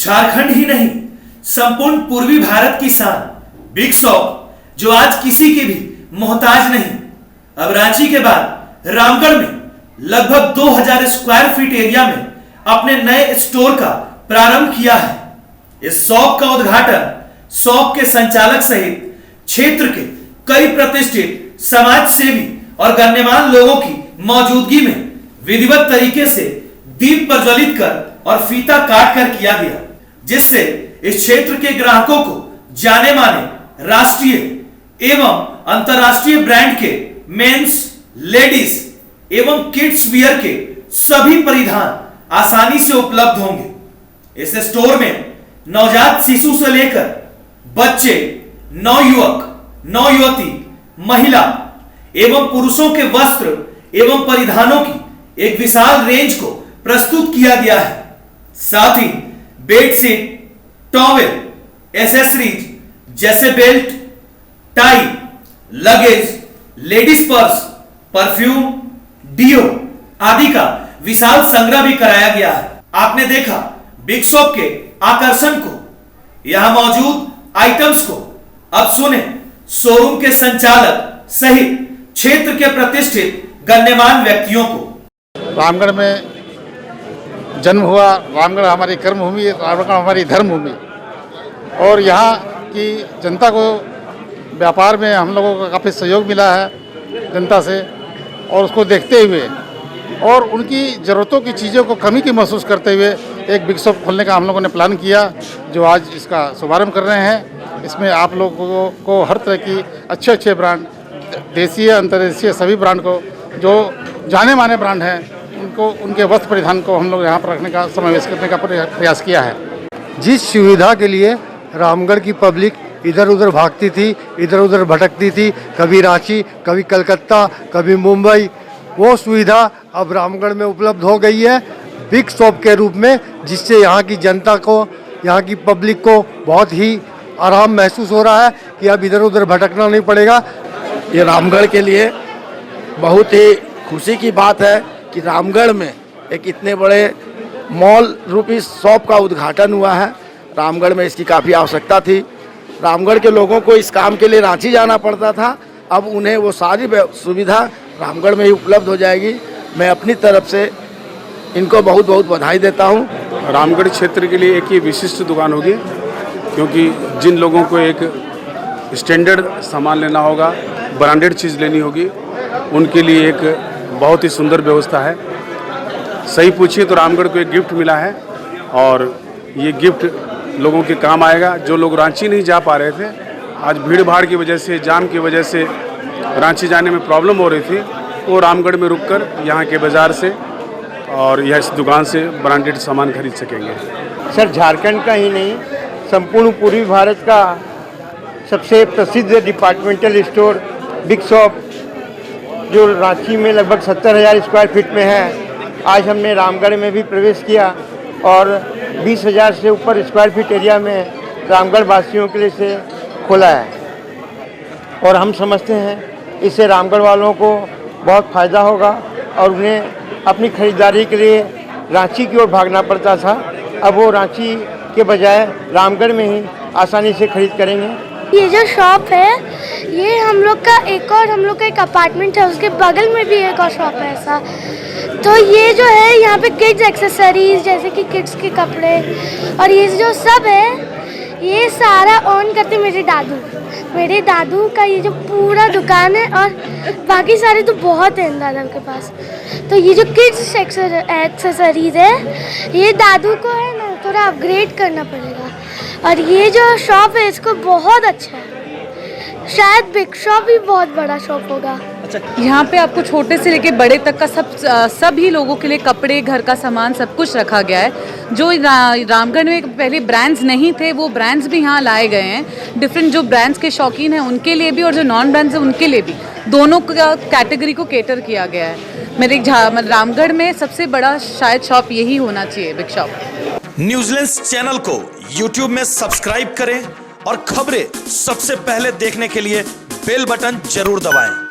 झारखंड ही नहीं संपूर्ण पूर्वी भारत की शान बिग शॉप जो आज किसी के भी मोहताज नहीं, अब रांची के बाद रामगढ़ में लगभग 2000 स्क्वायर फीट एरिया में अपने नए स्टोर का प्रारंभ किया है। इस शॉप का उद्घाटन शॉप के संचालक सहित क्षेत्र के कई प्रतिष्ठित समाज सेवी और गण्यमान्य लोगों की मौजूदगी में विधिवत तरीके से दीप प्रज्वलित कर और फीता काट कर किया गया, जिससे इस क्षेत्र के ग्राहकों को जाने माने राष्ट्रीय एवं अंतर्राष्ट्रीय ब्रांड के मेंस, लेडीज एवं किड्स वियर के सभी परिधान आसानी से उपलब्ध होंगे। इस स्टोर में नवजात शिशु से लेकर बच्चे, नवयुवक, नवयुवती, महिला एवं पुरुषों के वस्त्र एवं परिधानों की एक विशाल रेंज को प्रस्तुत किया गया है। साथ ही बेडशीट, टॉवेल, एसेसरीज जैसे belt, tie, luggage, ladies purse, perfume, deo आदि का विशाल संग्रह भी कराया गया है। आपने देखा बिग शॉप के आकर्षण को, यहां मौजूद आइटम्स को। अब सुने शोरूम के संचालक सहित क्षेत्र के प्रतिष्ठित गण्यमान्य व्यक्तियों को। रामगढ़ में जन्म हुआ, रामगढ़ हमारी कर्मभूमि, रामगढ़ हमारी धर्मभूमि, और यहाँ की जनता को व्यापार में हम लोगों का काफ़ी सहयोग मिला है जनता से, और उसको देखते हुए और उनकी ज़रूरतों की चीज़ों को कमी की महसूस करते हुए एक बिग शॉप खोलने का हम लोगों ने प्लान किया, जो आज इसका शुभारंभ कर रहे हैं। इसमें आप लोगों को हर तरह की अच्छे ब्रांड, देशीय अंतर्देशीय सभी ब्रांड को, जो जाने माने ब्रांड हैं, उनको उनके वस्त्र परिधान को हम लोग यहाँ पर रखने का, समावेश करने का प्रयास किया है। जिस सुविधा के लिए रामगढ़ की पब्लिक इधर उधर भागती थी, इधर उधर भटकती थी, कभी रांची, कभी कलकत्ता, कभी मुंबई, वो सुविधा अब रामगढ़ में उपलब्ध हो गई है बिग शॉप के रूप में, जिससे यहाँ की जनता को, यहाँ की पब्लिक को बहुत ही आराम महसूस हो रहा है कि अब इधर उधर भटकना नहीं पड़ेगा। ये रामगढ़ के लिए बहुत ही खुशी की बात है कि रामगढ़ में एक इतने बड़े मॉल रूपी शॉप का उद्घाटन हुआ है। रामगढ़ में इसकी काफ़ी आवश्यकता थी। रामगढ़ के लोगों को इस काम के लिए रांची जाना पड़ता था, अब उन्हें वो सारी सुविधा रामगढ़ में ही उपलब्ध हो जाएगी। मैं अपनी तरफ से इनको बहुत बहुत बधाई देता हूँ। रामगढ़ क्षेत्र के लिए एक ये विशिष्ट दुकान होगी, क्योंकि जिन लोगों को एक स्टैंडर्ड सामान लेना होगा, ब्रांडेड चीज़ लेनी होगी, उनके लिए एक बहुत ही सुंदर व्यवस्था है। सही पूछिए तो रामगढ़ को एक गिफ्ट मिला है, और ये गिफ्ट लोगों के काम आएगा। जो लोग रांची नहीं जा पा रहे थे, आज भीड़ भाड़ की वजह से, जाम की वजह से रांची जाने में प्रॉब्लम हो रही थी, वो रामगढ़ में रुककर यहाँ के बाज़ार से और यह इस दुकान से ब्रांडेड सामान खरीद सकेंगे। सर, झारखंड का ही नहीं, संपूर्ण पूर्वी भारत का सबसे प्रसिद्ध डिपार्टमेंटल स्टोर बिग शॉप, जो रांची में लगभग 70,000 स्क्वायर फीट में है, आज हमने रामगढ़ में भी प्रवेश किया और 20,000 से ऊपर स्क्वायर फीट एरिया में रामगढ़ वासियों के लिए से खोला है। और हम समझते हैं इससे रामगढ़ वालों को बहुत फ़ायदा होगा, और उन्हें अपनी ख़रीदारी के लिए रांची की ओर भागना पड़ता था, अब वो रांची के बजाय रामगढ़ में ही आसानी से खरीद करेंगे। ये जो शॉप है, ये हम लोग का एक अपार्टमेंट है, उसके बगल में भी एक और शॉप है ऐसा। तो ये जो है यहाँ पे किड्स एक्सेसरीज, जैसे कि किड्स के कपड़े, और ये जो सब है ये सारा ऑन करते मेरे दादू का ये जो पूरा दुकान है, और बाकी सारे तो बहुत हैं दादा के पास। तो ये जो किड्स एक्सेसरीज है, ये दादू को है ना थोड़ा अपग्रेड करना पड़ेगा, और ये जो शॉप है इसको बहुत अच्छा है। शायद बिग शॉप भी बहुत बड़ा शॉप होगा। अच्छा, यहाँ पे आपको छोटे से लेके बड़े तक का सभी लोगों के लिए कपड़े, घर का सामान, सब कुछ रखा गया है। जो रामगढ़ में पहले ब्रांड्स नहीं थे, वो ब्रांड्स भी यहाँ लाए गए हैं। डिफरेंट जो ब्रांड्स के शौकीन हैं उनके लिए भी, और जो नॉन ब्रांड्स हैं उनके लिए भी, दोनों कैटेगरी को केटर किया गया है। रामगढ़ में सबसे बड़ा शायद शॉप यही होना चाहिए, बिग शॉप। न्यूजीलैंड चैनल को यूट्यूब में सब्सक्राइब करें और खबरें सबसे पहले देखने के लिए बेल बटन जरूर दबाएं।